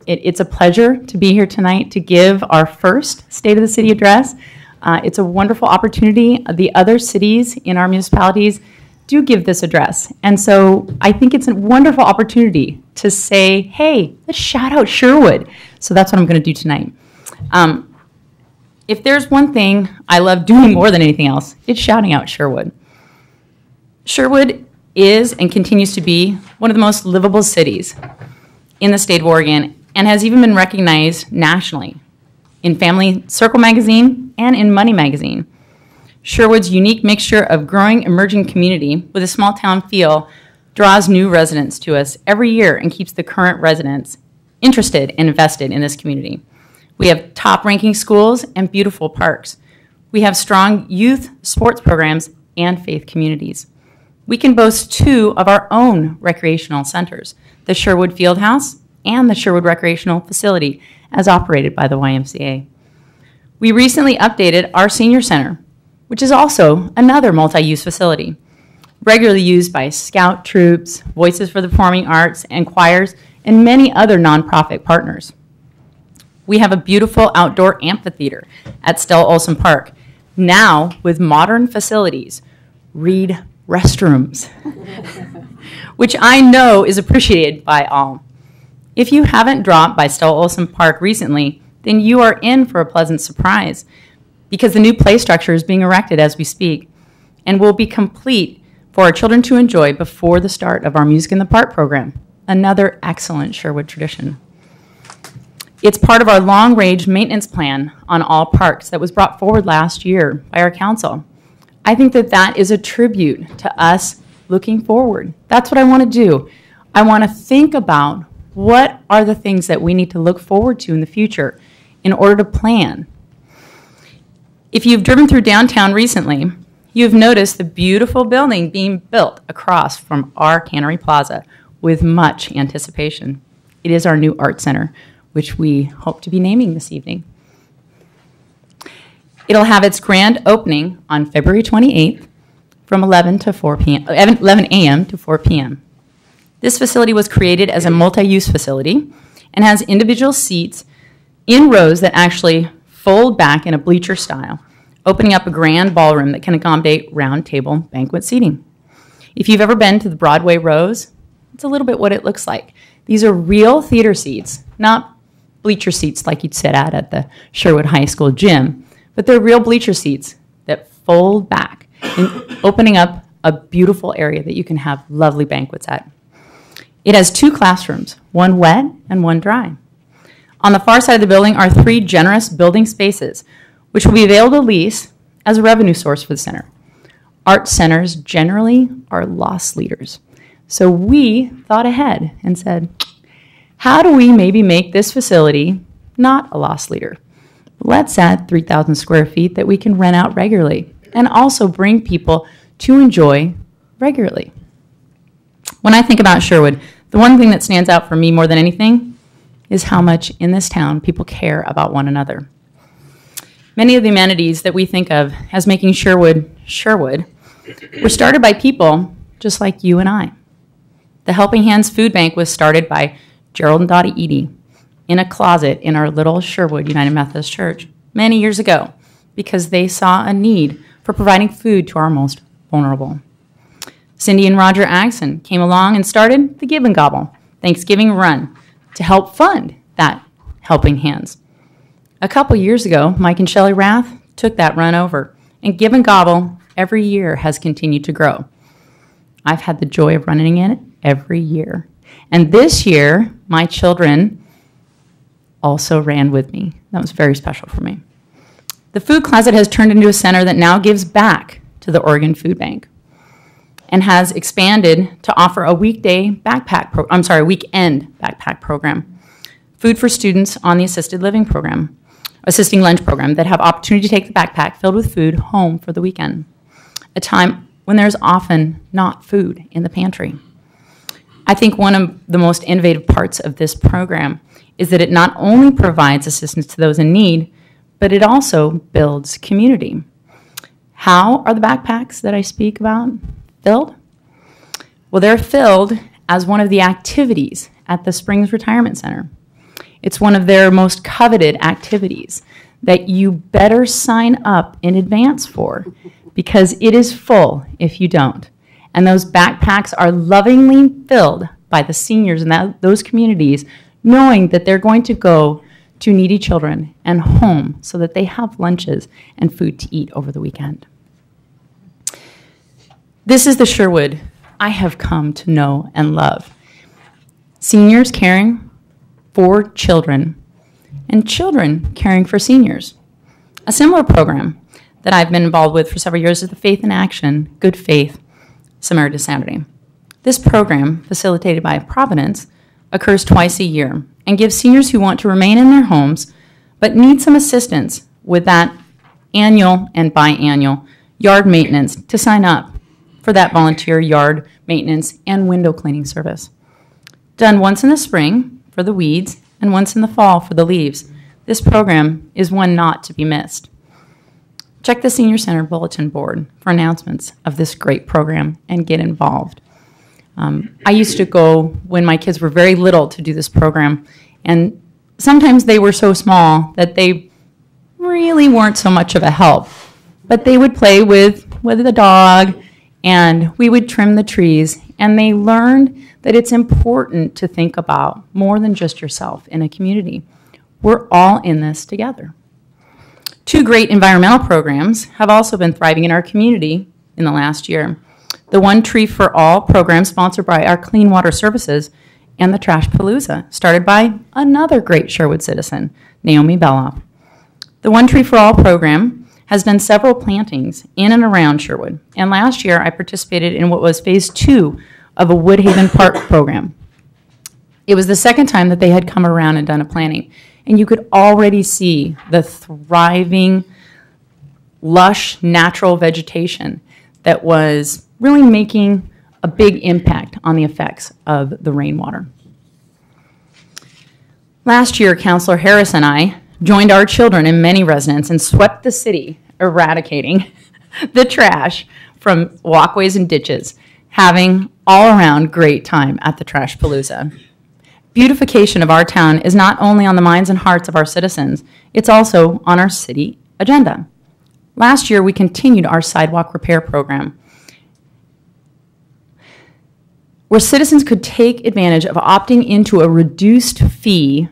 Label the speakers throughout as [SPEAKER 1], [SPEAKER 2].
[SPEAKER 1] It's a pleasure to be here tonight to give our first State of the City address. It's a wonderful opportunity. The other cities in our municipalities do give this address. And so I think it's a wonderful opportunity to say, hey, let's shout out Sherwood. So that's what I'm going to do tonight. If there's one thing I love doing more than anything else, it's shouting out Sherwood. Sherwood is and continues to be one of the most livable cities in the state of Oregon, and has even been recognized nationally in Family Circle magazine and in Money magazine. Sherwood's unique mixture of growing emerging community with a small town feel draws new residents to us every year and keeps the current residents interested and invested in this community. We have top ranking schools and beautiful parks. We have strong youth sports programs and faith communities. We can boast two of our own recreational centers, the Sherwood Fieldhouse and the Sherwood Recreational Facility, as operated by the YMCA. We recently updated our senior center, which is also another multi-use facility, regularly used by scout troops, Voices for the Performing Arts, and choirs, and many other nonprofit partners. We have a beautiful outdoor amphitheater at Stella Olson Park, now with modern facilities, read restrooms, which I know is appreciated by all. If you haven't dropped by Stella Olson Park recently, then you are in for a pleasant surprise, because the new play structure is being erected as we speak and will be complete for our children to enjoy before the start of our Music in the Park program, another excellent Sherwood tradition. It's part of our long-range maintenance plan on all parks that was brought forward last year by our council. I think that that is a tribute to us looking forward. That's what I want to do. I want to think about what are the things that we need to look forward to in the future in order to plan. If you've driven through downtown recently, you've noticed the beautiful building being built across from our Cannery Plaza with much anticipation. It is our new art center, which we hope to be naming this evening. It'll have its grand opening on February 28th from 11 a.m. to 4 p.m. This facility was created as a multi-use facility and has individual seats in rows that actually fold back in a bleacher style, opening up a grand ballroom that can accommodate round table banquet seating. If you've ever been to the Broadway rows, it's a little bit what it looks like. These are real theater seats, not bleacher seats like you'd sit at the Sherwood High School gym, but they're real bleacher seats that fold back, opening up a beautiful area that you can have lovely banquets at. It has two classrooms, one wet and one dry. On the far side of the building are 3 generous building spaces, which will be available to lease as a revenue source for the center. Art centers generally are loss leaders. So we thought ahead and said, how do we maybe make this facility not a loss leader? Let's add 3,000 square feet that we can rent out regularly and also bring people to enjoy regularly. When I think about Sherwood, the one thing that stands out for me more than anything is how much in this town people care about one another. Many of the amenities that we think of as making Sherwood Sherwood were started by people just like you and I. The Helping Hands Food Bank was started by Gerald and Dottie Eady in a closet in our little Sherwood United Methodist Church many years ago because they saw a need for providing food to our most vulnerable. Cindy and Roger Agson came along and started the Give and Gobble Thanksgiving Run to help fund that Helping Hands. A couple years ago, Mike and Shelley Rath took that run over, and Give and Gobble every year has continued to grow. I've had the joy of running in it every year. And this year, my children also ran with me. That was very special for me. The Food Closet has turned into a center that now gives back to the Oregon Food Bank and has expanded to offer a weekend backpack program, food for students on the assisting lunch program that have opportunity to take the backpack filled with food home for the weekend, a time when there's often not food in the pantry. I think one of the most innovative parts of this program is that it not only provides assistance to those in need, but it also builds community. How are the backpacks that I speak about filled? Well, they're filled as one of the activities at the Springs Retirement Center. It's one of their most coveted activities that you better sign up in advance for because it is full if you don't. And those backpacks are lovingly filled by the seniors in those communities, knowing that they're going to go to needy children and home so that they have lunches and food to eat over the weekend. This is the Sherwood I have come to know and love. Seniors caring for children and children caring for seniors. A similar program that I've been involved with for several years is the Faith in Action, Good Faith Samaritan Saturday. This program, facilitated by Providence, occurs twice a year and gives seniors who want to remain in their homes but need some assistance with that annual and biannual yard maintenance to sign up for that volunteer yard maintenance and window cleaning service. Done once in the spring for the weeds and once in the fall for the leaves, this program is one not to be missed. Check the Senior Center bulletin board for announcements of this great program and get involved. I used to go when my kids were very little to do this program, and sometimes they were so small that they really weren't so much of a help. But they would play with the dog, and we would trim the trees, and they learned that it's important to think about more than just yourself in a community. We're all in this together. Two great environmental programs have also been thriving in our community in the last year. The One Tree for All program, sponsored by our Clean Water Services, and the Trash Palooza, started by another great Sherwood citizen, Naomi Beloff. The One Tree for All program has done several plantings in and around Sherwood, and last year I participated in what was phase 2 of a Woodhaven Park program. It was the second time that they had come around and done a planting, and you could already see the thriving, lush, natural vegetation that was really making a big impact on the effects of the rainwater. Last year, Councilor Harris and I joined our children and many residents and swept the city, eradicating the trash from walkways and ditches, having all-around great time at the Trash Palooza. Beautification of our town is not only on the minds and hearts of our citizens, it's also on our city agenda. Last year, we continued our sidewalk repair program, where citizens could take advantage of opting into a reduced fee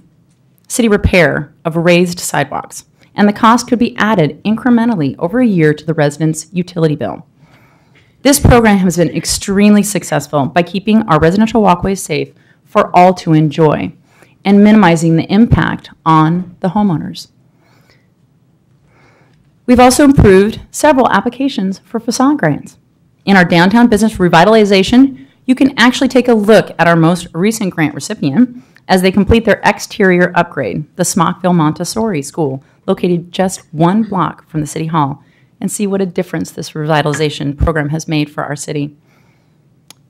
[SPEAKER 1] city repair of raised sidewalks, and the cost could be added incrementally over a year to the residents' utility bill. This program has been extremely successful by keeping our residential walkways safe for all to enjoy and minimizing the impact on the homeowners. We've also improved several applications for facade grants. In our downtown business revitalization, you can actually take a look at our most recent grant recipient as they complete their exterior upgrade, the Smockville Montessori School, located just 1 block from the City Hall, and see what a difference this revitalization program has made for our city.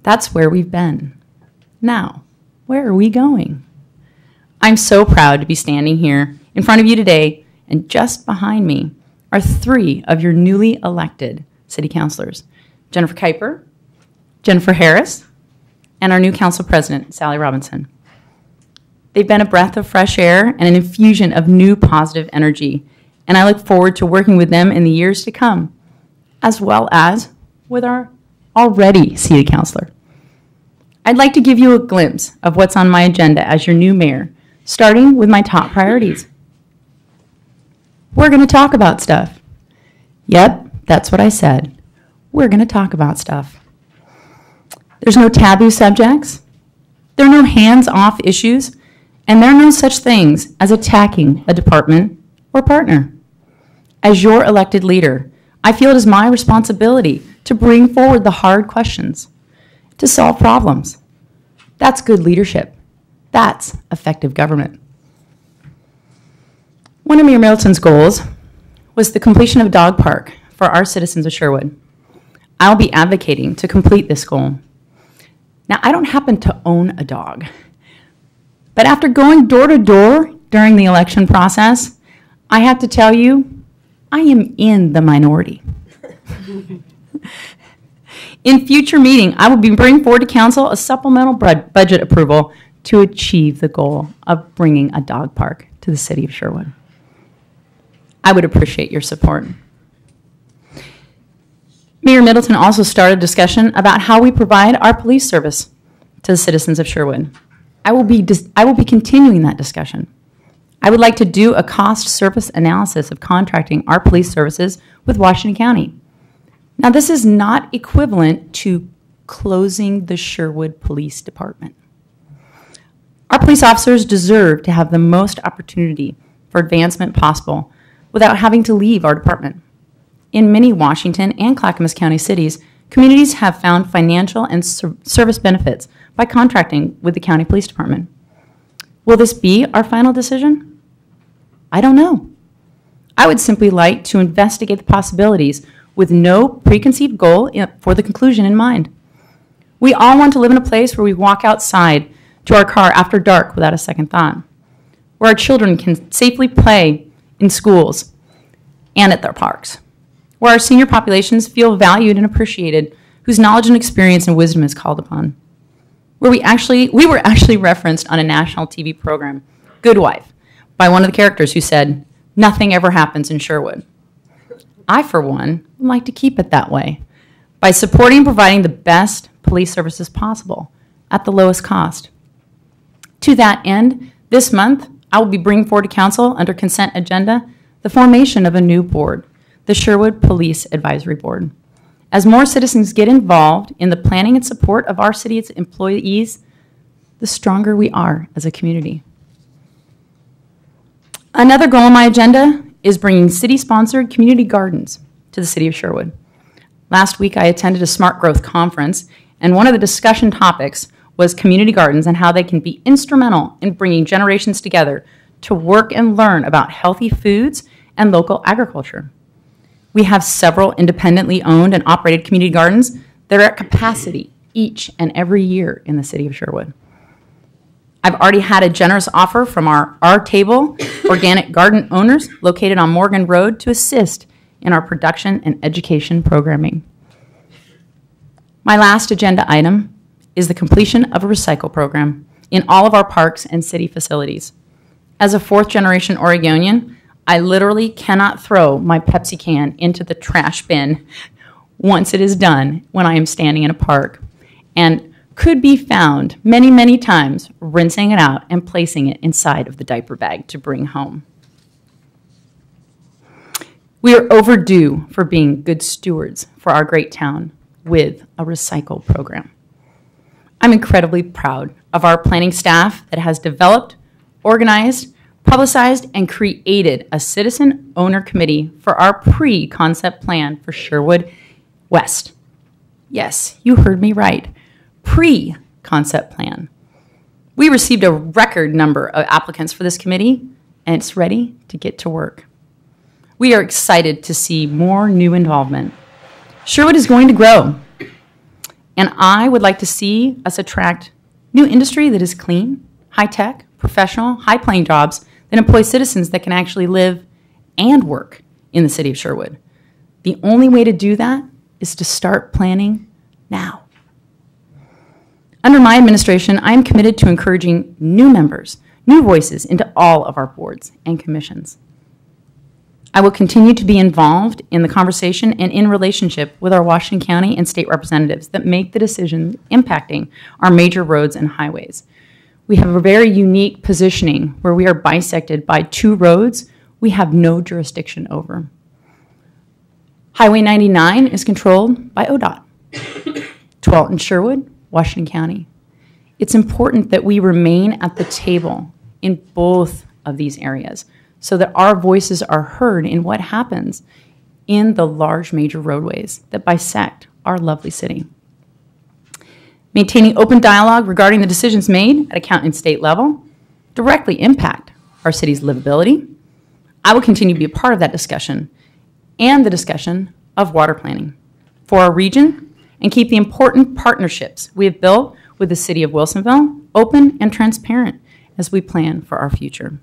[SPEAKER 1] That's where we've been. Now, where are we going? I'm so proud to be standing here in front of you today, and just behind me are 3 of your newly elected city councilors, Jennifer Kuiper, Jennifer Harris, and our new council president, Sally Robinson. They've been a breath of fresh air and an infusion of new positive energy, and I look forward to working with them in the years to come, as well as with our already seated councilor. I'd like to give you a glimpse of what's on my agenda as your new mayor, starting with my top priorities. We're going to talk about stuff. Yep, that's what I said. We're going to talk about stuff. There's no taboo subjects, there are no hands-off issues, and there are no such things as attacking a department or partner. As your elected leader, I feel it is my responsibility to bring forward the hard questions, to solve problems. That's good leadership. That's effective government. One of Mayor Middleton's goals was the completion of a dog park for our citizens of Sherwood. I'll be advocating to complete this goal. Now, I don't happen to own a dog, but after going door to door during the election process, I have to tell you, I am in the minority. In future meeting, I will be bringing forward to council a supplemental budget approval to achieve the goal of bringing a dog park to the city of Sherwood. I would appreciate your support. Mayor Middleton also started a discussion about how we provide our police service to the citizens of Sherwood. I will be continuing that discussion. I would like to do a cost service analysis of contracting our police services with Washington County. Now, this is not equivalent to closing the Sherwood Police Department. Our police officers deserve to have the most opportunity for advancement possible without having to leave our department. In many Washington and Clackamas County cities, communities have found financial and service benefits by contracting with the county police department. Will this be our final decision? I don't know. I would simply like to investigate the possibilities with no preconceived goal for the conclusion in mind. We all want to live in a place where we walk outside to our car after dark without a second thought, where our children can safely play in schools and at their parks, where our senior populations feel valued and appreciated, whose knowledge and experience and wisdom is called upon, where we were actually referenced on a national TV program, Good Wife, by one of the characters who said, "Nothing ever happens in Sherwood." I, for one, would like to keep it that way by supporting and providing the best police services possible at the lowest cost. To that end, this month, I will be bringing forward to council under consent agenda the formation of a new board, the Sherwood Police Advisory Board. As more citizens get involved in the planning and support of our city's employees, the stronger we are as a community. Another goal on my agenda is bringing city-sponsored community gardens to the city of Sherwood. Last week, I attended a Smart Growth conference, and one of the discussion topics was community gardens and how they can be instrumental in bringing generations together to work and learn about healthy foods and local agriculture. We have several independently owned and operated community gardens that are at capacity each and every year in the city of Sherwood. I've already had a generous offer from our Table organic garden owners located on Morgan Road to assist in our production and education programming. My last agenda item is the completion of a recycle program in all of our parks and city facilities. As a fourth-generation Oregonian, I literally cannot throw my Pepsi can into the trash bin once it is done when I am standing in a park, and could be found many, many times rinsing it out and placing it inside of the diaper bag to bring home. We are overdue for being good stewards for our great town with a recycle program. I'm incredibly proud of our planning staff that has developed, organized, publicized, and created a citizen owner committee for our pre-concept plan for Sherwood West. Yes, you heard me right. Pre-concept plan. We received a record number of applicants for this committee, and it's ready to get to work. We are excited to see more new involvement. Sherwood is going to grow, and I would like to see us attract new industry that is clean, high-tech, professional, high-paying jobs that employ citizens that can actually live and work in the city of Sherwood. The only way to do that is to start planning now. Under my administration, I am committed to encouraging new members, new voices into all of our boards and commissions. I will continue to be involved in the conversation and in relationship with our Washington County and state representatives that make the decisions impacting our major roads and highways. We have a very unique positioning where we are bisected by two roads we have no jurisdiction over. Highway 99 is controlled by ODOT. Tualatin Sherwood, Washington County. It's important that we remain at the table in both of these areas so that our voices are heard in what happens in the large major roadways that bisect our lovely city. Maintaining open dialogue regarding the decisions made at a county and state level directly impact our city's livability. I will continue to be a part of that discussion and the discussion of water planning for our region and keep the important partnerships we have built with the city of Wilsonville open and transparent as we plan for our future.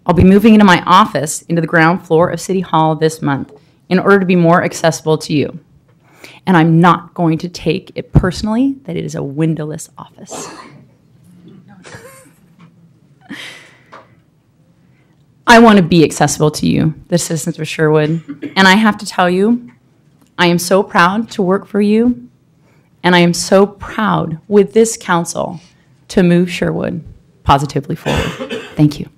[SPEAKER 1] I'll be moving into my office into the ground floor of City Hall this month in order to be more accessible to you. And I'm not going to take it personally that it is a windowless office. I want to be accessible to you, the citizens of Sherwood. And I have to tell you, I am so proud to work for you, and I am so proud with this council to move Sherwood positively forward. Thank you.